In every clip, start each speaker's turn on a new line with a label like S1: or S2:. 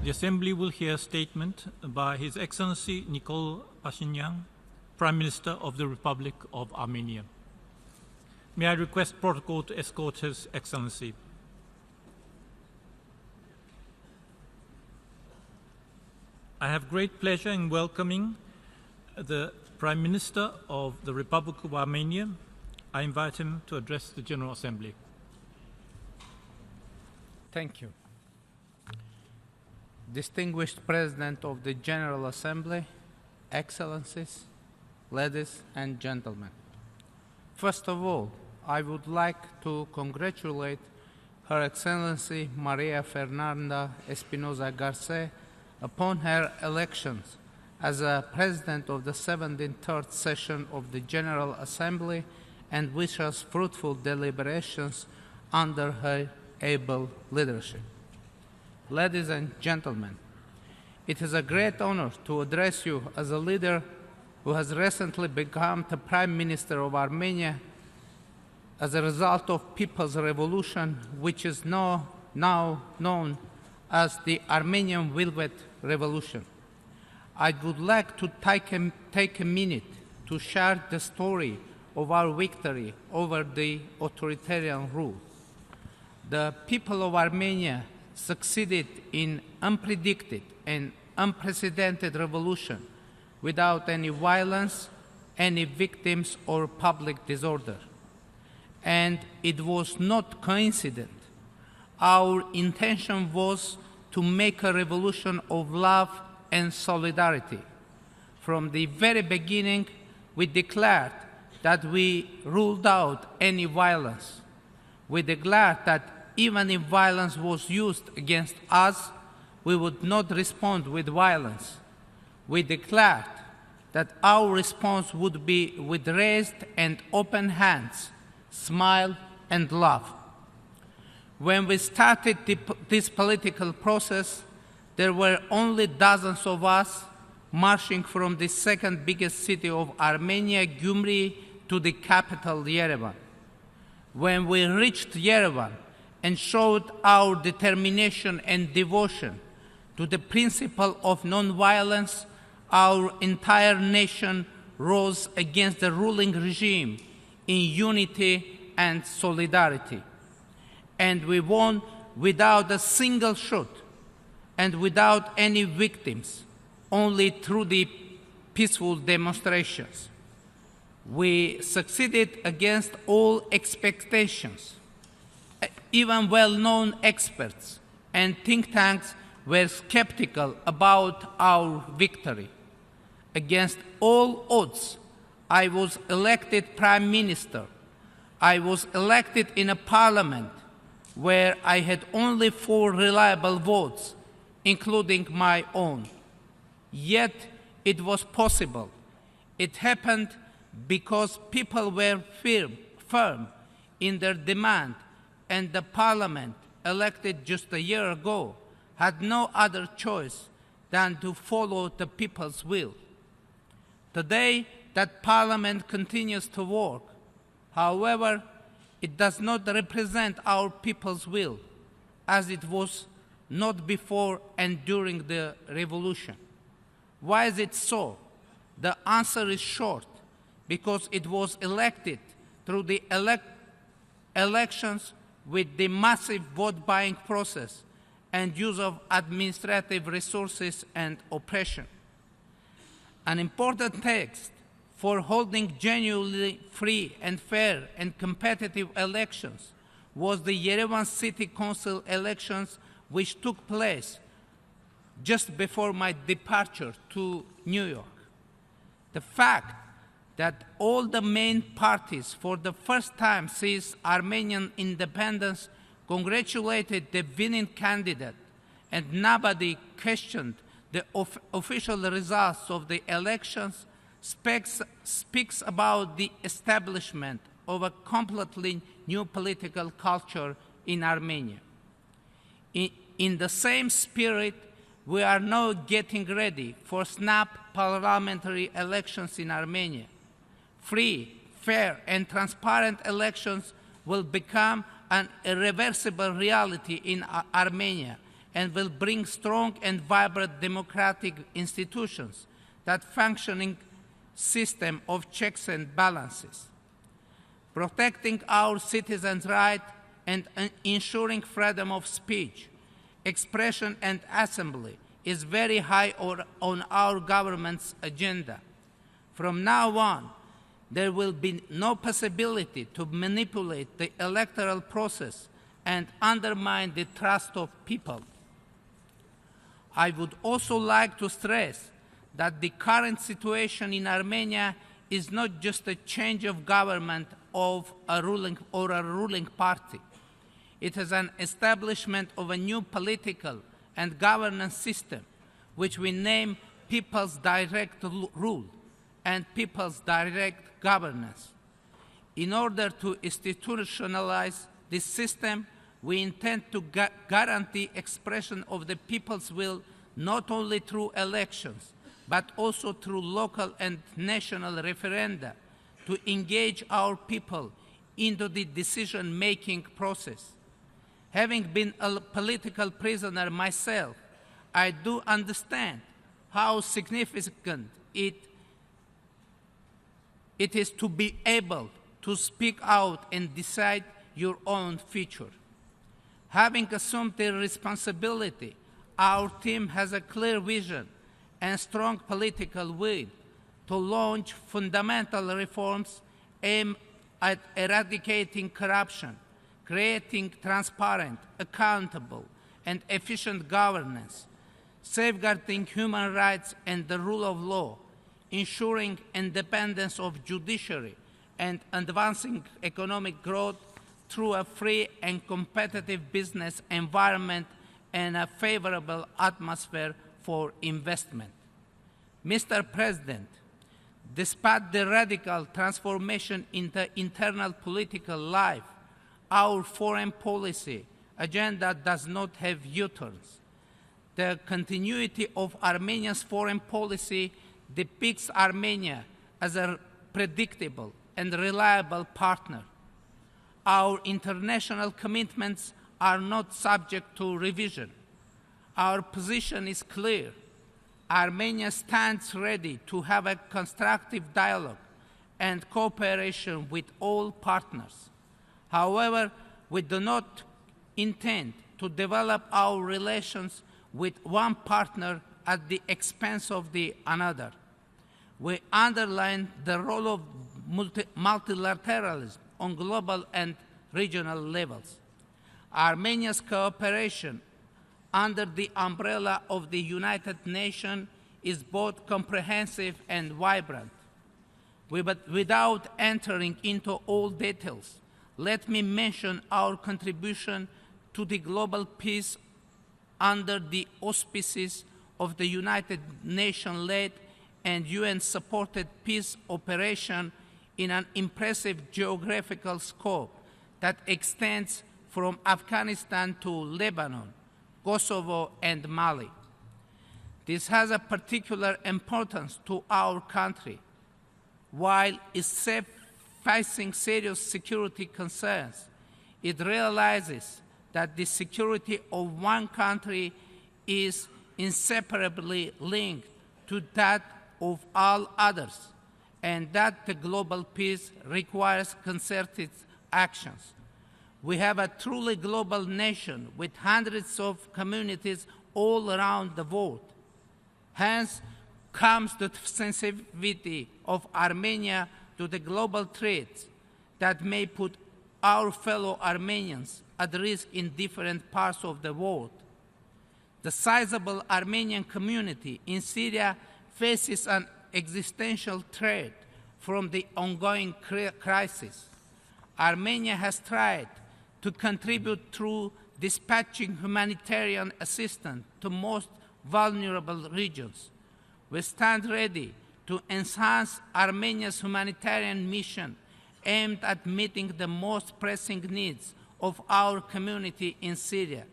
S1: The Assembly will hear a statement by His Excellency Nikol Pashinyan, Prime Minister of the Republic of Armenia. May I request protocol to escort His Excellency. I have great pleasure in welcoming the Prime Minister of the Republic of Armenia. I invite him to address the General Assembly.
S2: Thank you. Distinguished President of the General Assembly, Excellencies, ladies and gentlemen. First of all, I would like to congratulate Her Excellency Maria Fernanda Espinosa Garce upon her elections as a President of the 73rd session of the General Assembly and wish us fruitful deliberations under her able leadership. Ladies and gentlemen, it is a great honor to address you as a leader who has recently become the Prime Minister of Armenia as a result of People's Revolution, which is now known as the Armenian Velvet Revolution. I would like to take a minute to share the story of our victory over the authoritarian rule. The people of Armenia succeeded in unpredicted and unprecedented revolution without any violence, any victims, or public disorder. And it was not coincident. Our intention was to make a revolution of love and solidarity. From the very beginning, we declared that we ruled out any violence. We declared that even if violence was used against us, we would not respond with violence. We declared that our response would be with raised and open hands, smile and love. When we started this political process, there were only dozens of us marching from the second biggest city of Armenia, Gyumri, to the capital, Yerevan. When we reached Yerevan and showed our determination and devotion to the principle of nonviolence, our entire nation rose against the ruling regime in unity and solidarity. And we won without a single shot and without any victims, only through the peaceful demonstrations. We succeeded against all expectations. Even well-known experts and think tanks were skeptical about our victory. Against all odds, I was elected Prime Minister. I was elected in a parliament where I had only 4 reliable votes, including my own. Yet it was possible. It happened because people were firm in their demand, and the parliament, elected just a year ago, had no other choice than to follow the people's will. Today, that parliament continues to work. However, it does not represent our people's will, as it was not before and during the revolution. Why is it so? The answer is short, because it was elected through the elections with the massive vote-buying process and use of administrative resources and oppression. An important text for holding genuinely free and fair and competitive elections was the Yerevan City Council elections, which took place just before my departure to New York. The fact that all the main parties for the first time since Armenian independence congratulated the winning candidate and nobody questioned the official results of the elections speaks about the establishment of a completely new political culture in Armenia. In the same spirit, we are now getting ready for snap parliamentary elections in Armenia. Free, fair, and transparent elections will become an irreversible reality in Armenia, and will bring strong and vibrant democratic institutions that functioning system of checks and balances. Protecting our citizens' rights and ensuring freedom of speech, expression and assembly is very high on our government's agenda. From now on, there will be no possibility to manipulate the electoral process and undermine the trust of people. I would also like to stress that the current situation in Armenia is not just a change of government of a ruling party. It is an establishment of a new political and governance system, which we name People's Direct Rule and People's Direct Governance. In order to institutionalize this system, we intend to guarantee expression of the people's will not only through elections, but also through local and national referenda to engage our people into the decision-making process. Having been a political prisoner myself, I do understand how significant it is to be able to speak out and decide your own future. Having assumed the responsibility, our team has a clear vision and strong political will to launch fundamental reforms aimed at eradicating corruption, creating transparent, accountable, and efficient governance, safeguarding human rights and the rule of law, ensuring independence of judiciary, and advancing economic growth through a free and competitive business environment and a favorable atmosphere for investment. Mr. President, despite the radical transformation in the internal political life, our foreign policy agenda does not have U-turns. The continuity of Armenia's foreign policy depicts Armenia as a predictable and reliable partner. Our international commitments are not subject to revision. Our position is clear. Armenia stands ready to have a constructive dialogue and cooperation with all partners. However, we do not intend to develop our relations with one partner at the expense of the another. We underline the role of multilateralism on global and regional levels. Armenia's cooperation under the umbrella of the United Nations is both comprehensive and vibrant. But without entering into all details, let me mention our contribution to the global peace under the auspices of the United Nations-led and UN-supported peace operation in an impressive geographical scope that extends from Afghanistan to Lebanon, Kosovo, and Mali. This has a particular importance to our country. While it's facing serious security concerns, it realizes that the security of one country is inseparably linked to that of all others, and that the global peace requires concerted actions. We have a truly global nation with hundreds of communities all around the world. Hence comes the sensitivity of Armenia to the global threats that may put our fellow Armenians at risk in different parts of the world. The sizable Armenian community in Syria faces an existential threat from the ongoing crisis. Armenia has tried to contribute through dispatching humanitarian assistance to most vulnerable regions. We stand ready to enhance Armenia's humanitarian mission aimed at meeting the most pressing needs of our community in Syria.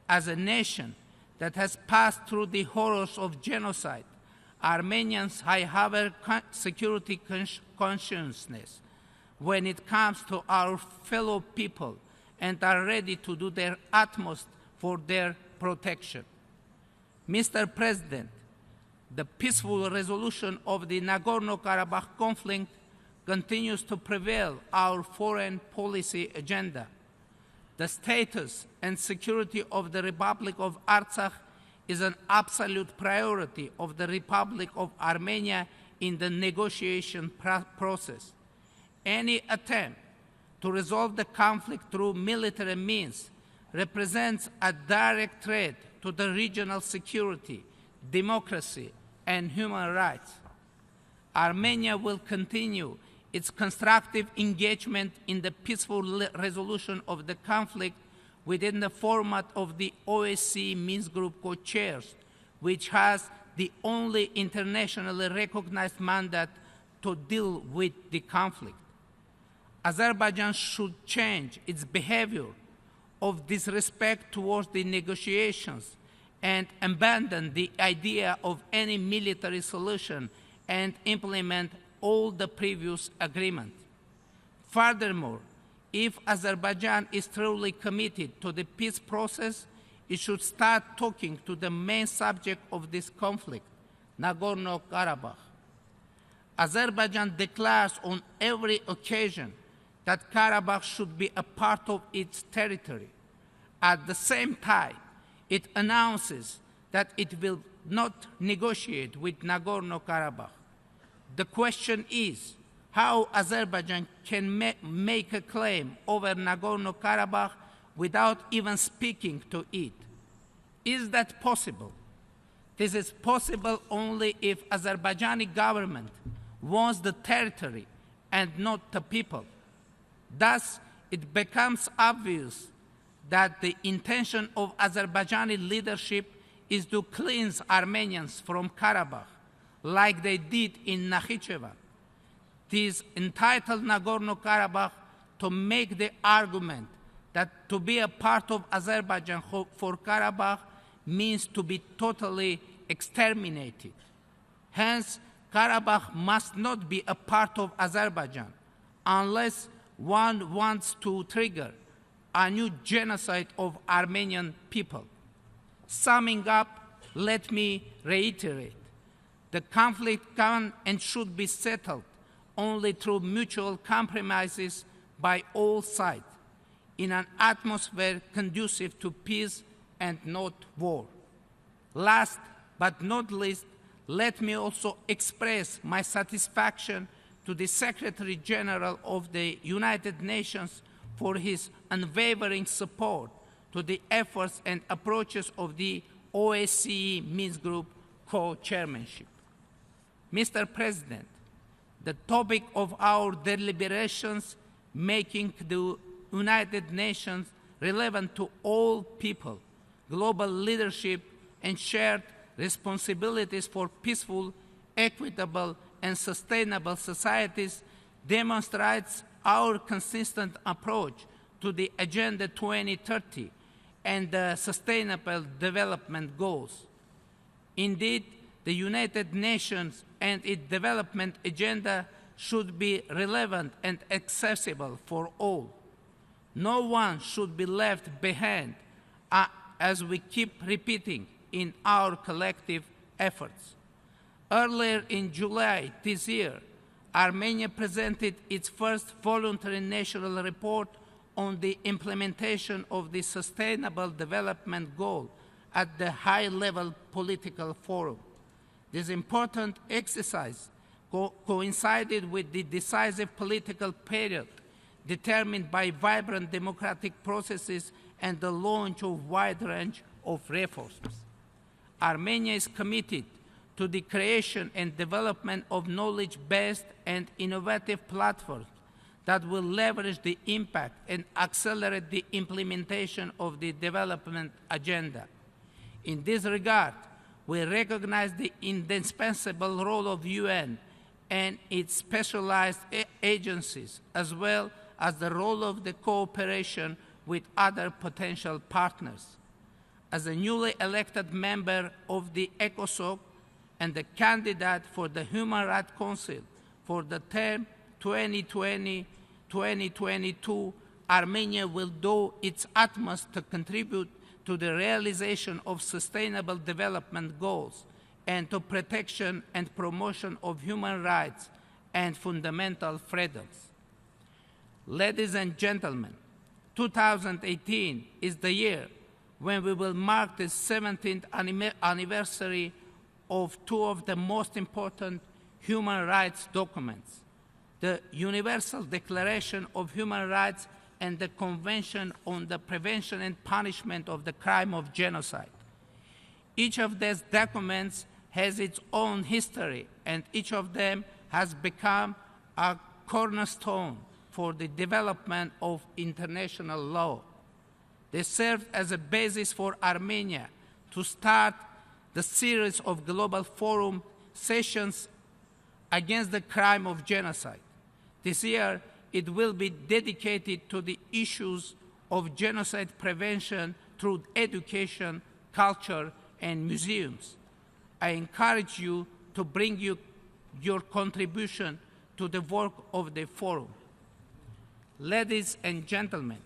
S2: As a nation that has passed through the horrors of genocide, Armenians have a security consciousness when it comes to our fellow people and are ready to do their utmost for their protection. Mr. President, the peaceful resolution of the Nagorno-Karabakh conflict continues to prevail our foreign policy agenda. The status and security of the Republic of Artsakh is an absolute priority of the Republic of Armenia in the negotiation process. Any attempt to resolve the conflict through military means represents a direct threat to the regional security, democracy, and human rights. Armenia will continue its constructive engagement in the peaceful resolution of the conflict within the format of the OSCE Minsk Group co-chairs, which has the only internationally recognized mandate to deal with the conflict. Azerbaijan should change its behavior of disrespect towards the negotiations and abandon the idea of any military solution and implement all the previous agreements. Furthermore, if Azerbaijan is truly committed to the peace process, it should start talking to the main subject of this conflict, Nagorno-Karabakh. Azerbaijan declares on every occasion that Karabakh should be a part of its territory. At the same time, it announces that it will not negotiate with Nagorno-Karabakh. The question is how Azerbaijan can make a claim over Nagorno-Karabakh without even speaking to it. Is that possible? This is possible only if Azerbaijani government wants the territory and not the people. Thus, it becomes obvious that the intention of Azerbaijani leadership is to cleanse Armenians from Karabakh, like they did in Nakhichevan. It is entitled Nagorno-Karabakh to make the argument that to be a part of Azerbaijan for Karabakh means to be totally exterminated. Hence, Karabakh must not be a part of Azerbaijan unless one wants to trigger a new genocide of Armenian people. Summing up, let me reiterate. The conflict can and should be settled only through mutual compromises by all sides, in an atmosphere conducive to peace and not war. Last but not least, let me also express my satisfaction to the Secretary General of the United Nations for his unwavering support to the efforts and approaches of the OSCE Minsk Group co-chairmanship. Mr. President, the topic of our deliberations making the United Nations relevant to all people, global leadership, and shared responsibilities for peaceful, equitable, and sustainable societies demonstrates our consistent approach to the Agenda 2030 and the Sustainable Development Goals. Indeed, the United Nations and its development agenda should be relevant and accessible for all. No one should be left behind, as we keep repeating in our collective efforts. Earlier in July this year, Armenia presented its first voluntary national report on the implementation of the Sustainable Development Goal at the high-level political forum. This important exercise coincided with the decisive political period determined by vibrant democratic processes and the launch of a wide range of reforms. Armenia is committed to the creation and development of knowledge-based and innovative platforms that will leverage the impact and accelerate the implementation of the development agenda. In this regard, we recognize the indispensable role of the UN and its specialized agencies, as well as the role of the cooperation with other potential partners. As a newly elected member of the ECOSOC and the candidate for the Human Rights Council for the term 2020-2022, Armenia will do its utmost to contribute to the realization of sustainable development goals and to protection and promotion of human rights and fundamental freedoms. Ladies and gentlemen, 2018 is the year when we will mark the 17th anniversary of two of the most important human rights documents, the Universal Declaration of Human Rights and the Convention on the Prevention and Punishment of the Crime of Genocide. Each of these documents has its own history, and each of them has become a cornerstone for the development of international law. They served as a basis for Armenia to start the series of global forum sessions against the crime of genocide. This year, it will be dedicated to the issues of genocide prevention through education, culture, and museums. I encourage you to bring your contribution to the work of the forum. Ladies and gentlemen,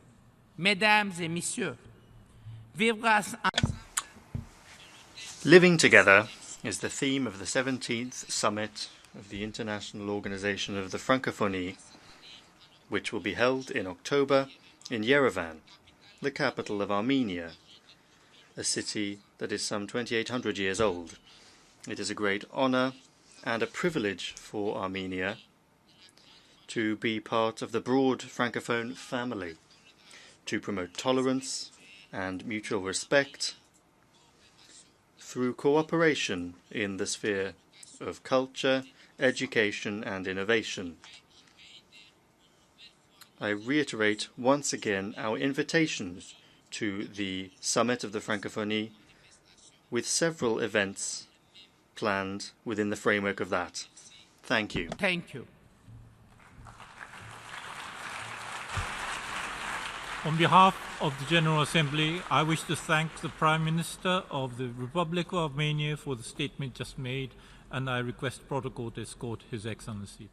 S2: mesdames et messieurs,
S3: Living together is the theme of the 17th Summit of the International Organization of the Francophonie, which will be held in October in Yerevan, the capital of Armenia, a city that is some 2,800 years old. It is a great honor and a privilege for Armenia to be part of the broad Francophone family, to promote tolerance and mutual respect through cooperation in the sphere of culture, education, and innovation. I reiterate once again our invitations to the Summit of the Francophonie, with several events planned within the framework of that. Thank you.
S2: Thank you.
S1: On behalf of the General Assembly, I wish to thank the Prime Minister of the Republic of Armenia for the statement just made, and I request protocol to escort His Excellency.